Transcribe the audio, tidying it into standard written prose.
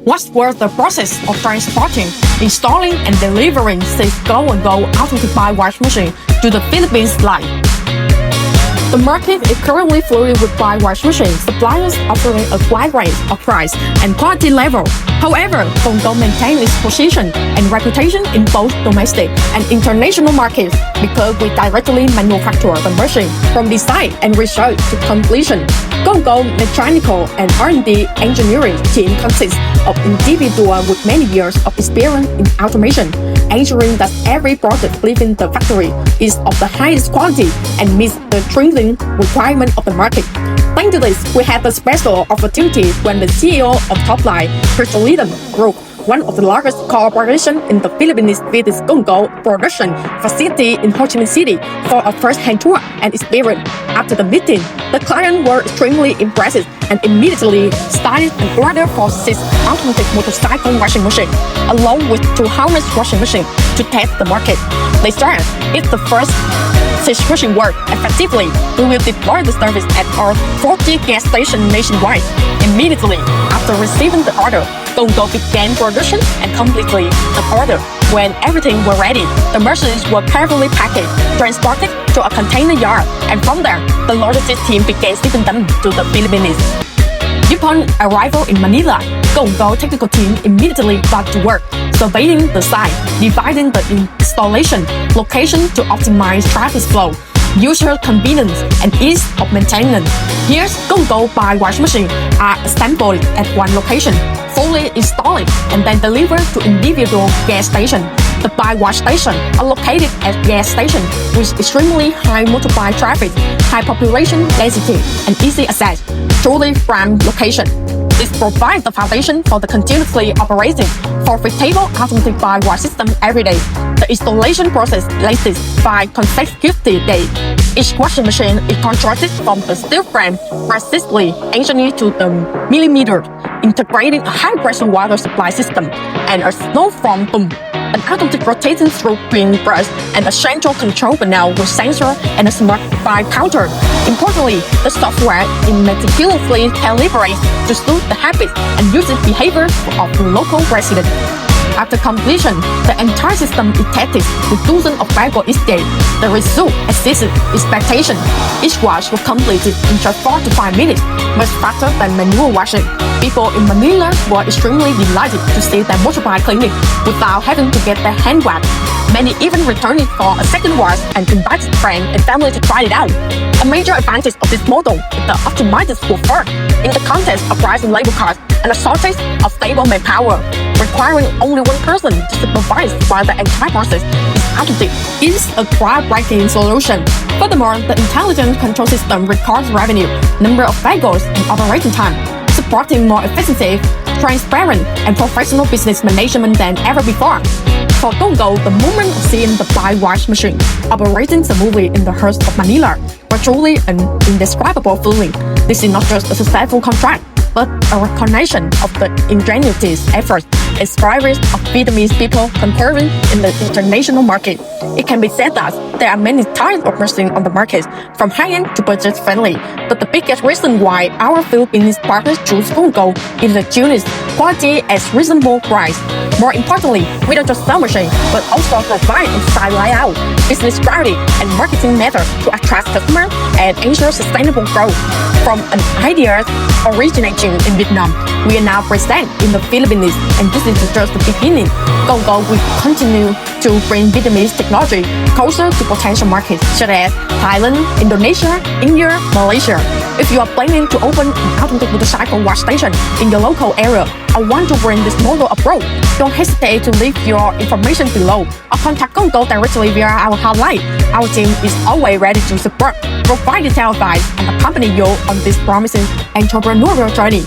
What was the process of transporting, installing, and delivering this Go&Go automatic bike wash machine to the Philippines like? The market is currently flooded with bike wash machine suppliers offering a wide range of price and quality level. However, Go&Go maintains its position and reputation in both domestic and international markets because we directly manufacture the machine from design and research to completion. Go&Go mechanical and R&D engineering team consists of individuals with many years of experience in automation, ensuring that every product leaving the factory is of the highest quality and meets the stringent requirements of the market. Thanks to this, we had the special opportunity when the CEO of Topline Petroleum Group, one of the largest corporations in the Philippines, visits Go&Go production facility in Ho Chi Minh City for a first-hand tour and experience. After the meeting, the clients were extremely impressed and immediately started an order for 6 automatic motorcycle washing machines, along with 2 harness washing machines to test the market. They said, if the first 6 machines work effectively, we will deploy the service at our 40 gas stations nationwide. Immediately after receiving the order, Go&Go began production and completely the order. When everything was ready, the machines were carefully packaged, transported to a container yard, and from there, the logistics team began shipping them to the Philippines. Upon arrival in Manila, Go&Go technical team immediately got to work, surveying the site, dividing the installation location to optimize traffic flow, user convenience, and ease of maintenance. Here's Go&Go bike wash machine are assembled at one location, fully installed, and then delivered to individual gas stations. The bike wash stations are located at gas stations with extremely high motorbike traffic, high population density, and easy access, truly prime location. This provides the foundation for the continuously operating for profitable automatic bike wash system every day. The installation process lasts 5 consecutive days. Each washing machine is constructed from the steel frame precisely engineered to the millimeter, integrating a high-pressure water supply system and a snow foam boom, an automatic rotating screw-pin brush, and a central control panel with sensor and a smart bike counter. Importantly, the software is meticulously calibrated to suit the habits and usage behavior of the local residents. After completion, the entire system is tested with dozens of vehicles each day. The result exceeded expectation. Each wash was completed in just 4 to 5 minutes, much faster than manual washing. People in Manila were extremely delighted to see their motorbike cleaning without having to get their hand wet. Many even returned it for a second wash and invited friends and family to try it out. A major advantage of this model is the optimized workforce in the context of rising labor costs and a shortage of stable manpower, requiring only one person to supervise while the entire process is automatic. It's a groundbreaking solution. Furthermore, the intelligent control system records revenue, number of vehicles, and operating time, supporting more efficient, transparent, and professional business management than ever before. For Go&Go, the moment of seeing the bike wash machine operating smoothly in the heart of Manila was truly an indescribable feeling. This is not just a successful contract, but a recognition of the ingenuity efforts and spirit of Vietnamese people comparing in the international market. It can be said that there are many types of machines on the market, from high-end to budget-friendly, but the biggest reason why our Philippines partners choose Go&Go is the genius, quality, at reasonable price. More importantly, we don't just sell machines, but also provide inside layout, business strategy, and marketing methods to attract customers and ensure sustainable growth. From an idea originating in Vietnam, we are now present in the Philippines, and this is just the beginning. Go&Go will continue to bring Vietnamese technology closer to potential markets such as Thailand, Indonesia, India, Malaysia. If you are planning to open an automatic motorcycle wash station in your local area or want to bring this model abroad, don't hesitate to leave your information below or contact Go&Go directly via our hotline. Our team is always ready to support, provide detailed advice, and accompany you on this promising entrepreneurial journey.